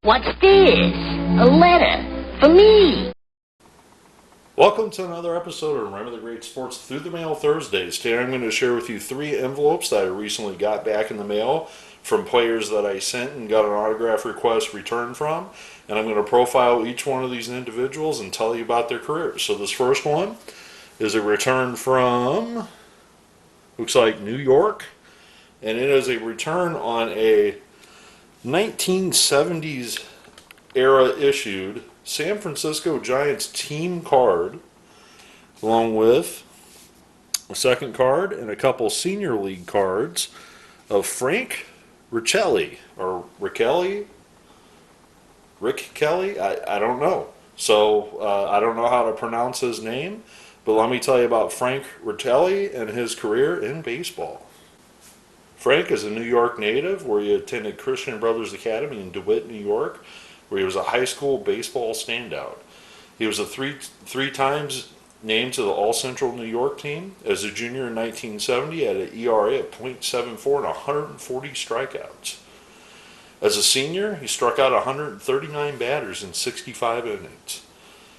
What's this? A letter for me. Welcome to another episode of Remember the Great Sports Through the Mail Thursdays. Today I'm going to share with you 3 envelopes that I recently got back in the mail from players that I sent and got an autograph request returned from. And I'm going to profile each one of these individuals and tell you about their careers. So this first one is a return from, looks like New York. And it is a return on a 1970s era issued San Francisco Giants team card, along with a second card and a couple senior league cards of Frank Riccelli, or Riccelli? Rick Kelly? I don't know. So I don't know how to pronounce his name, but let me tell you about Frank Riccelli and his career in baseball. Frank is a New York native where he attended Christian Brothers Academy in DeWitt, New York, where he was a high school baseball standout. He was a three times named to the All-Central New York team. As a junior in 1970, he had an ERA of .74 and 140 strikeouts. As a senior, he struck out 139 batters in 65 innings.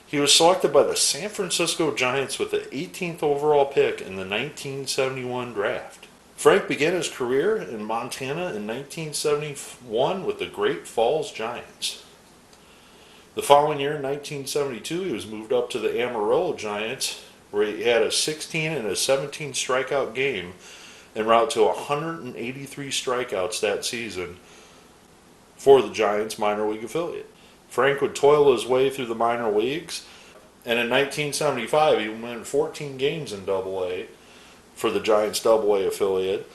He was selected by the San Francisco Giants with the 18th overall pick in the 1971 draft. Frank began his career in Montana in 1971 with the Great Falls Giants. The following year, in 1972, he was moved up to the Amarillo Giants, where he had a 16 and a 17 strikeout game en route to 183 strikeouts that season for the Giants minor league affiliate. Frank would toil his way through the minor leagues, and in 1975, he won 14 games in Double-A for the Giants Double-A affiliate.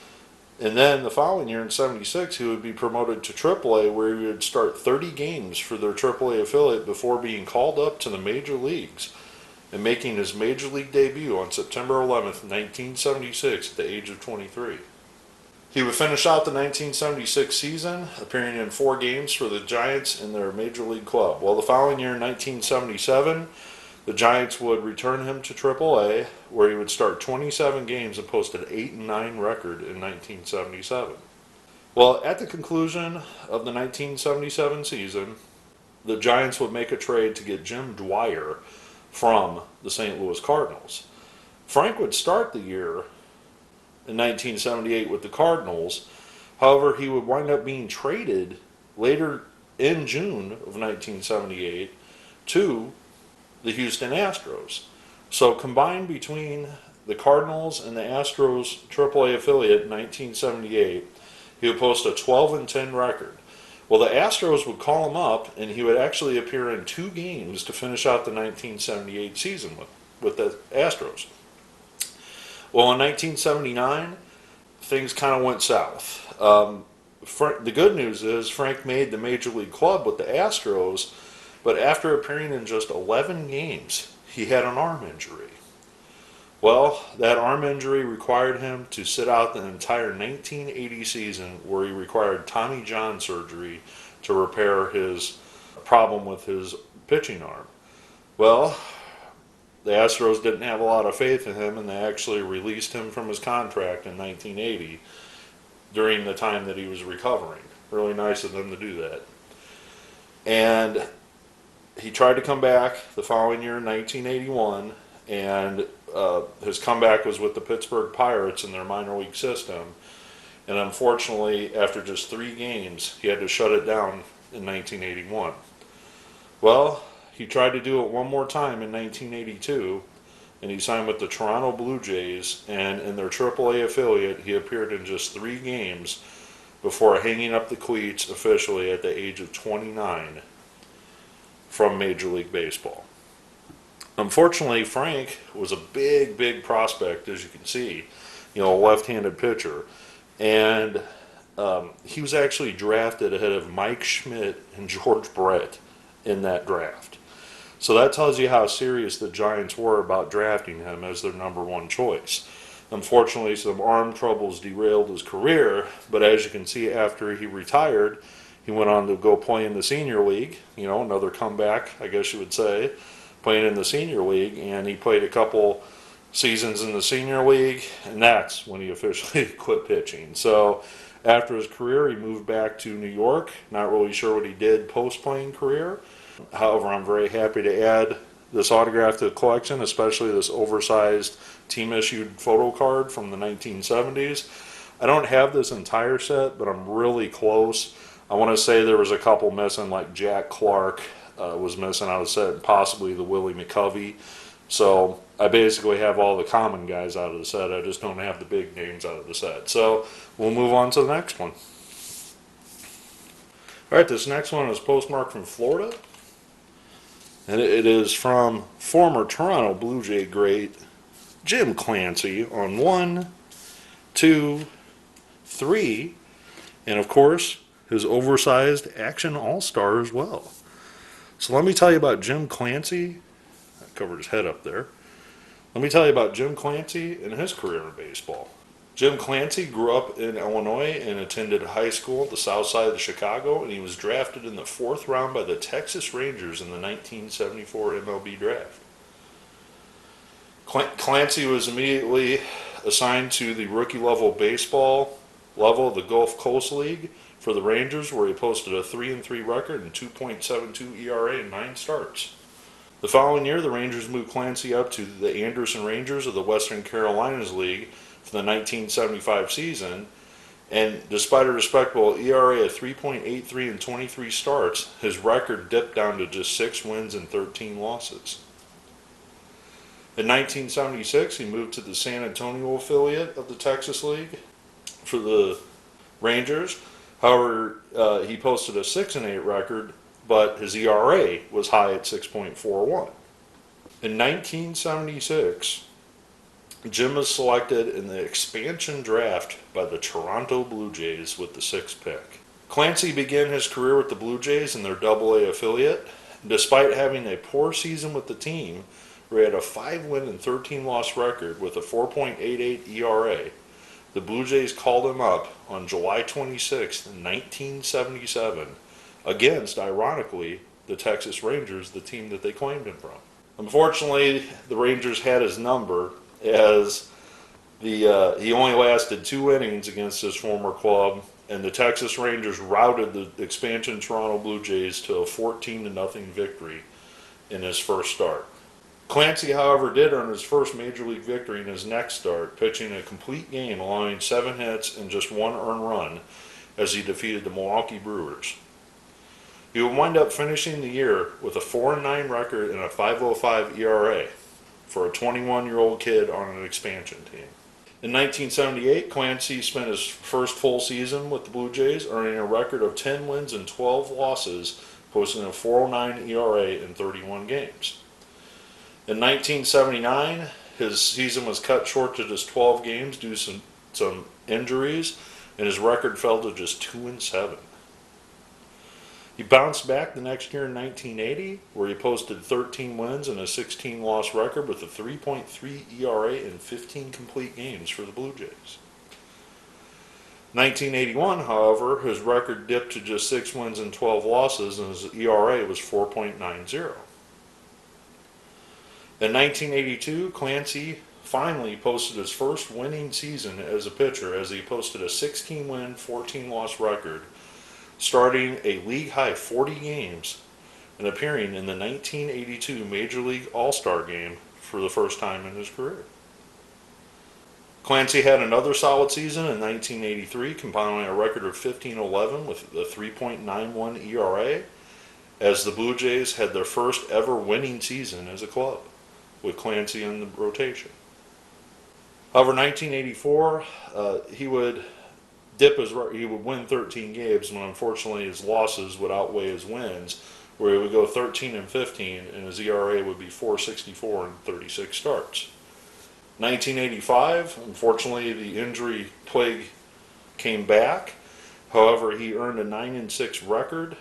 And then the following year in 76, he would be promoted to AAA, where he would start 30 games for their AAA affiliate before being called up to the major leagues and making his major league debut on September 11th, 1976 at the age of 23. He would finish out the 1976 season, appearing in 4 games for the Giants in their major league club. Well, the following year in 1977, the Giants would return him to AAA, where he would start 27 games and post an 8-9 record in 1977. Well, at the conclusion of the 1977 season, the Giants would make a trade to get Jim Dwyer from the St. Louis Cardinals. Frank would start the year in 1978 with the Cardinals. However, he would wind up being traded later in June of 1978 to the Houston Astros. So combined between the Cardinals and the Astros AAA affiliate in 1978, he would post a 12-10 record. Well, the Astros would call him up, and he would actually appear in 2 games to finish out the 1978 season with the Astros. Well, in 1979, things kind of went south. The good news is Frank made the Major League club with the Astros, but after appearing in just 11 games, he had an arm injury. Well, that arm injury required him to sit out the entire 1980 season, where he required Tommy John surgery to repair his problem with his pitching arm. Well, the Astros didn't have a lot of faith in him, and they actually released him from his contract in 1980 during the time that he was recovering. Really nice of them to do that. And he tried to come back the following year in 1981, and his comeback was with the Pittsburgh Pirates in their minor league system. And unfortunately, after just 3 games, he had to shut it down in 1981. Well, he tried to do it one more time in 1982, and he signed with the Toronto Bluejays, and in their AAA affiliate, he appeared in just 3 games before hanging up the cleats officially at the age of 29 from Major League Baseball. Unfortunately, Frank was a big prospect, as you can see, a left-handed pitcher, and he was actually drafted ahead of Mike Schmidt and George Brett in that draft. So that tells you how serious the Giants were about drafting him as their number 1 choice. Unfortunately, some arm troubles derailed his career, but as you can see, after he retired, he went on to go play in the senior league, another comeback, I guess you would say, playing in the senior league, and he played a couple seasons in the senior league, and that's when he officially quit pitching. So After his career, he moved back to New York. Not really sure what he did post-playing career. However, I'm very happy to add this autograph to the collection, especially this oversized team-issued photo card from the 1970s. I don't have this entire set, but I'm really close. I want to say there was a couple missing, like Jack Clark was missing out of the set, possibly the Willie McCovey. So I basically have all the common guys out of the set. I just don't have the big names out of the set. So we'll move on to the next one. All right, this next one is postmarked from Florida. And it is from former Toronto Blue Jay great Jim Clancy on 1, 2, 3, and of course his oversized Action All-Star as well. So let me tell you about Jim Clancy. I covered his head up there. Let me tell you about Jim Clancy and his career in baseball. Jim Clancy grew up in Illinois and attended high school at the south side of Chicago, and he was drafted in the 4th round by the Texas Rangers in the 1974 MLB draft. Clancy was immediately assigned to the rookie level baseball level of the Gulf Coast League for the Rangers, where he posted a 3-3 record and 2.72 ERA in 9 starts. The following year, the Rangers moved Clancy up to the Anderson Rangers of the Western Carolinas League for the 1975 season, and despite a respectable ERA of 3.83 in 23 starts, his record dipped down to just 6 wins and 13 losses. In 1976, he moved to the San Antonio affiliate of the Texas League for the Rangers. However, he posted a 6-8 record, but his ERA was high at 6.41. In 1976, Jim was selected in the expansion draft by the Toronto Blue Jays with the 6th pick. Clancy began his career with the Blue Jays in their AA affiliate. Despite having a poor season with the team, where he had a 5-win and 13-loss record with a 4.88 ERA, the Blue Jays called him up on July 26, 1977, against, ironically, the Texas Rangers, the team that they claimed him from. Unfortunately, the Rangers had his number, as he only lasted 2 innings against his former club, and the Texas Rangers routed the expansion Toronto Blue Jays to a 14-0 victory in his first start. Clancy, however, did earn his first major league victory in his next start, pitching a complete game, allowing 7 hits and just 1 earned run as he defeated the Milwaukee Brewers. He would wind up finishing the year with a 4-9 record and a 5.05 ERA for a 21-year-old kid on an expansion team. In 1978, Clancy spent his first full season with the Blue Jays, earning a record of 10 wins and 12 losses, posting a 4.09 ERA in 31 games. In 1979, his season was cut short to just 12 games due to some injuries, and his record fell to just 2-7. He bounced back the next year in 1980, where he posted 13 wins and a 16-loss record with a 3.3 ERA in 15 complete games for the Blue Jays. 1981, however, his record dipped to just 6 wins and 12 losses, and his ERA was 4.90. In 1982, Clancy finally posted his first winning season as a pitcher, as he posted a 16-win, 14-loss record, starting a league-high 40 games and appearing in the 1982 Major League All-Star Game for the first time in his career. Clancy had another solid season in 1983, compiling a record of 15-11 with a 3.91 ERA, as the Blue Jays had their first ever winning season as a club, with Clancy in the rotation. However, 1984, he would win 13 games, and unfortunately his losses would outweigh his wins, where he would go 13-15, and his ERA would be 4.64 in 36 starts. 1985, unfortunately, the injury plague came back. However, he earned a 9-6 record,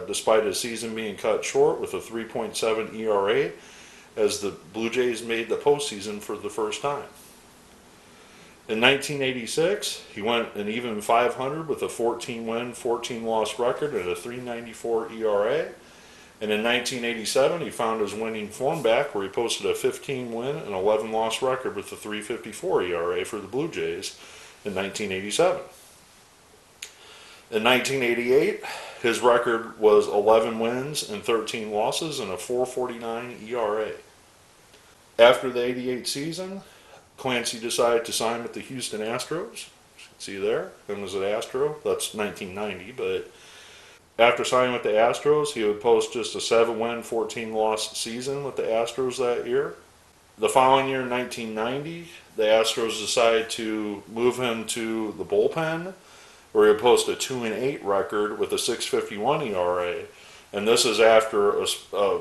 despite his season being cut short with a 3.7 ERA, as the Blue Jays made the postseason for the first time. In 1986, he went an even 500 with a 14-win, 14-loss record and a 3.94 ERA. And in 1987, he found his winning form back, where he posted a 15-win and 11-loss record with a 3.54 ERA for the Blue Jays in 1987. In 1988, his record was 11 wins and 13 losses and a 4.49 ERA. After the 88 season, Clancy decided to sign with the Houston Astros. You can see there, him as an Astro. That's 1990, but after signing with the Astros, he would post just a 7-win, 14-loss season with the Astros that year. The following year, in 1990, the Astros decided to move him to the bullpen, where he would post a 2-8 record with a 6.51 ERA, and this is after a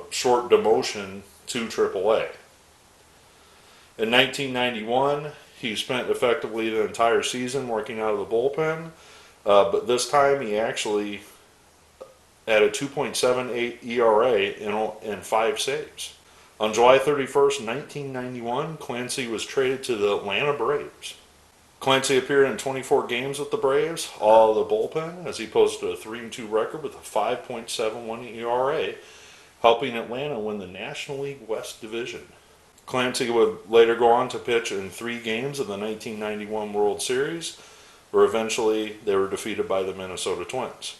short demotion to AAA. In 1991, he spent effectively the entire season working out of the bullpen, but this time he actually had a 2.78 ERA and 5 saves. On July 31st, 1991, Clancy was traded to the Atlanta Braves. Clancy appeared in 24 games with the Braves, all of the bullpen, as he posted a 3-2 record with a 5.71 ERA, helping Atlanta win the National League West Division. Clancy would later go on to pitch in 3 games of the 1991 World Series, where eventually they were defeated by the Minnesota Twins.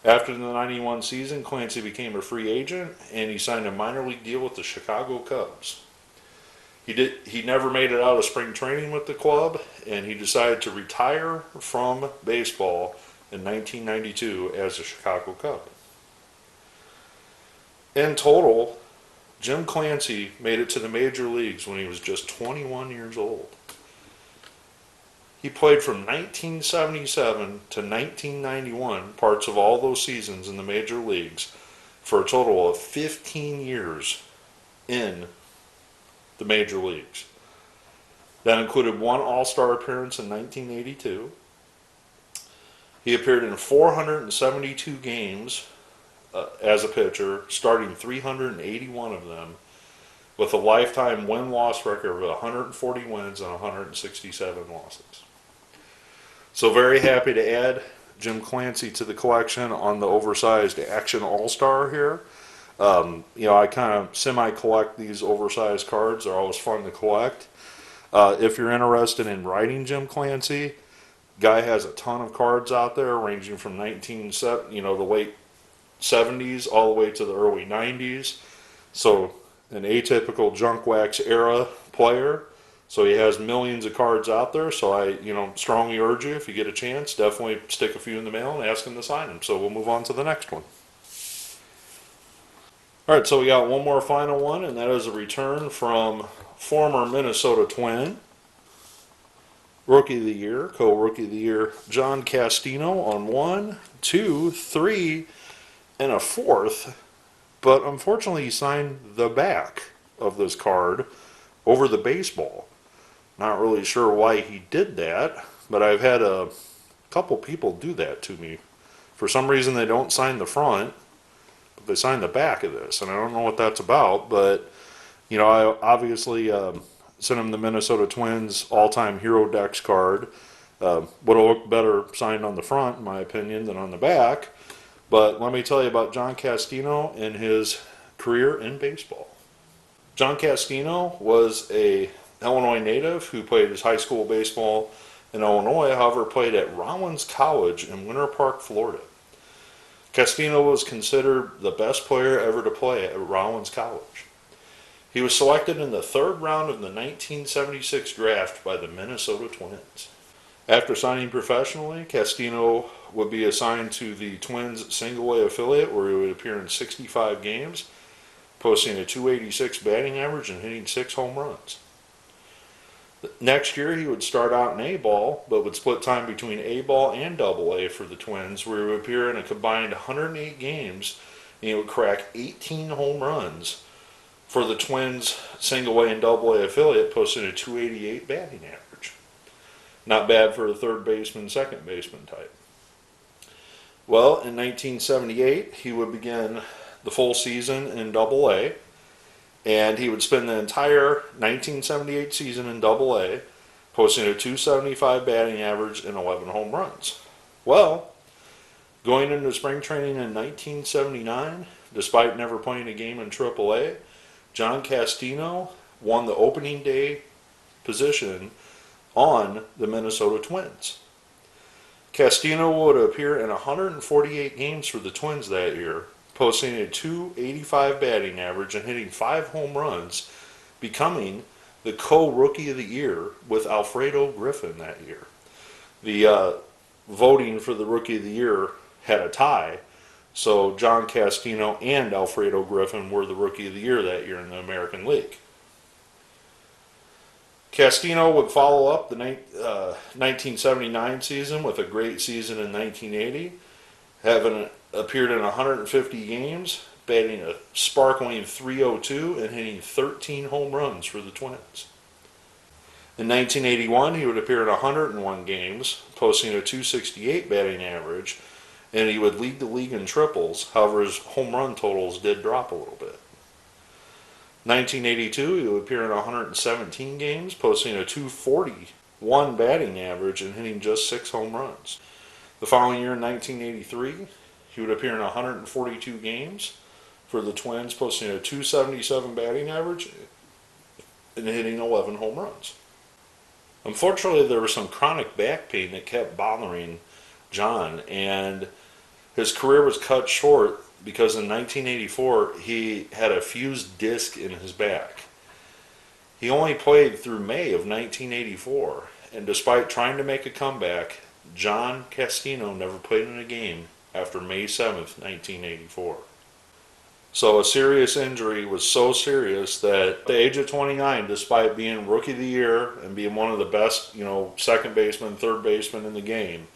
After the 91 season, Clancy became a free agent, and he signed a minor league deal with the Chicago Cubs. He never made it out of spring training with the club, and he decided to retire from baseball in 1992 as a Chicago Cub. In total, Jim Clancy made it to the major leagues when he was just 21 years old. He played from 1977 to 1991, parts of all those seasons in the major leagues, for a total of 15 years in the major leagues. That included 1 All-Star appearance in 1982. He appeared in 472 games as a pitcher, starting 381 of them, with a lifetime win-loss record of 140 wins and 167 losses. So very happy to add Jim Clancy to the collection on the oversized Action All-Star here. I kind of semi-collect these oversized cards. They're always fun to collect. If you're interested in writing Jim Clancy, guy has a ton of cards out there ranging from the late 70s all the way to the early 90s. So an atypical junk wax era player. So he has millions of cards out there. So I, strongly urge you, if you get a chance, definitely stick a few in the mail and ask him to sign them. So we'll move on to the next one. All right, so we got one more final one, and that is a return from former Minnesota Twin, Rookie of the Year, co-Rookie of the Year, John Castino on 1, 2, 3, and a 4th. But unfortunately, he signed the back of this card over the baseball. Not really sure why he did that, but I've had a couple people do that to me. For some reason, they don't sign the front, but they sign the back of this, and I don't know what that's about. But I obviously sent him the Minnesota Twins all-time Hero Dex card. Would have looked better signed on the front, in my opinion, than on the back. But let me tell you about John Castino and his career in baseball. John Castino was a Illinois native who played his high school baseball in Illinois, however played at Rollins College in Winter Park, Florida. Castino was considered the best player ever to play at Rollins College. He was selected in the 3rd round of the 1976 draft by the Minnesota Twins. After signing professionally, Castino would be assigned to the Twins single-A affiliate, where he would appear in 65 games, posting a .286 batting average and hitting 6 home runs. Next year, he would start out in A-ball, but would split time between A-ball and AA for the Twins, where he would appear in a combined 108 games, and he would crack 18 home runs for the Twins single-A and AA affiliate, posting a .288 batting average. Not bad for a third baseman, second baseman type. Well, in 1978, he would begin the full season in AA, and he would spend the entire 1978 season in AA, posting a .275 batting average and 11 home runs. Well, going into spring training in 1979, despite never playing a game in AAA, John Castino won the opening day position on the Minnesota Twins. Castino would appear in 148 games for the Twins that year, posting a .285 batting average and hitting 5 home runs, becoming the co-rookie of the year with Alfredo Griffin that year. The voting for the rookie of the year had a tie, so John Castino and Alfredo Griffin were the rookie of the year that year in the American League. Castino would follow up the 1979 season with a great season in 1980, having appeared in 150 games, batting a sparkling .302 and hitting 13 home runs for the Twins. In 1981, he would appear in 101 games, posting a .268 batting average, and he would lead the league in triples. However, his home run totals did drop a little bit. 1982, he would appear in 117 games, posting a .241 batting average and hitting just 6 home runs. The following year, in 1983, he would appear in 142 games for the Twins, posting a .277 batting average and hitting 11 home runs. Unfortunately, there was some chronic back pain that kept bothering John, and his career was cut short because in 1984 he had a fused disc in his back. He only played through May of 1984, and despite trying to make a comeback, John Castino never played in a game after May 7th, 1984. So a serious injury was so serious that at the age of 29, despite being Rookie of the Year and being one of the best, second baseman, third baseman in the game,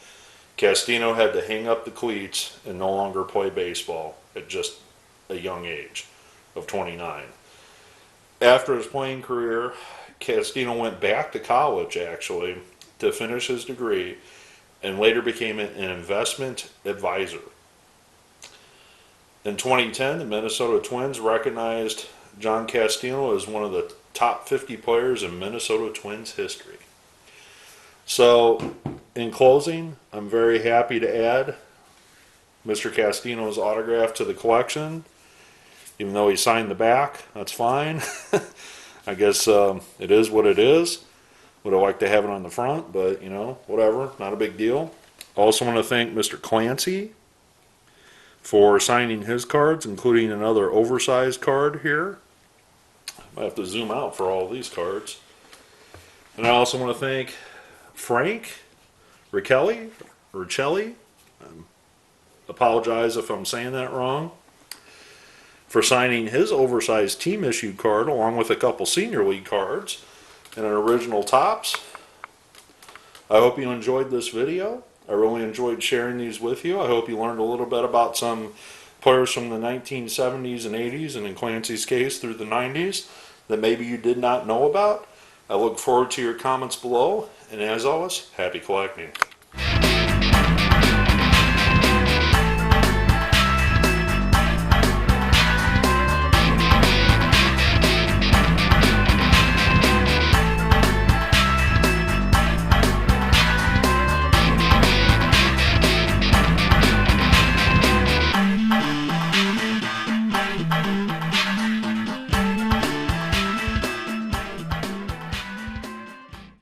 Castino had to hang up the cleats and no longer play baseball at just a young age of 29. After his playing career, Castino went back to college, actually, to finish his degree, and later became an investment advisor. In 2010, the Minnesota Twins recognized John Castino as one of the top 50 players in Minnesota Twins history. So, in closing, I'm very happy to add Mr. Castino's autograph to the collection. Even though he signed the back, that's fine. I guess it is what it is. Would have liked to have it on the front, but, whatever, not a big deal. I also want to thank Mr. Clancy for signing his cards, including another oversized card here. I have to zoom out for all these cards. And I also want to thank Frank Riccelli. Apologize if I'm saying that wrong. For signing his oversized team issued card along with a couple senior league cards and an original Topps. I hope you enjoyed this video. I really enjoyed sharing these with you. I hope you learned a little bit about some players from the 1970s and 80s, and in Clancy's case through the 90s, that maybe you did not know about. I look forward to your comments below, and as always, happy collecting.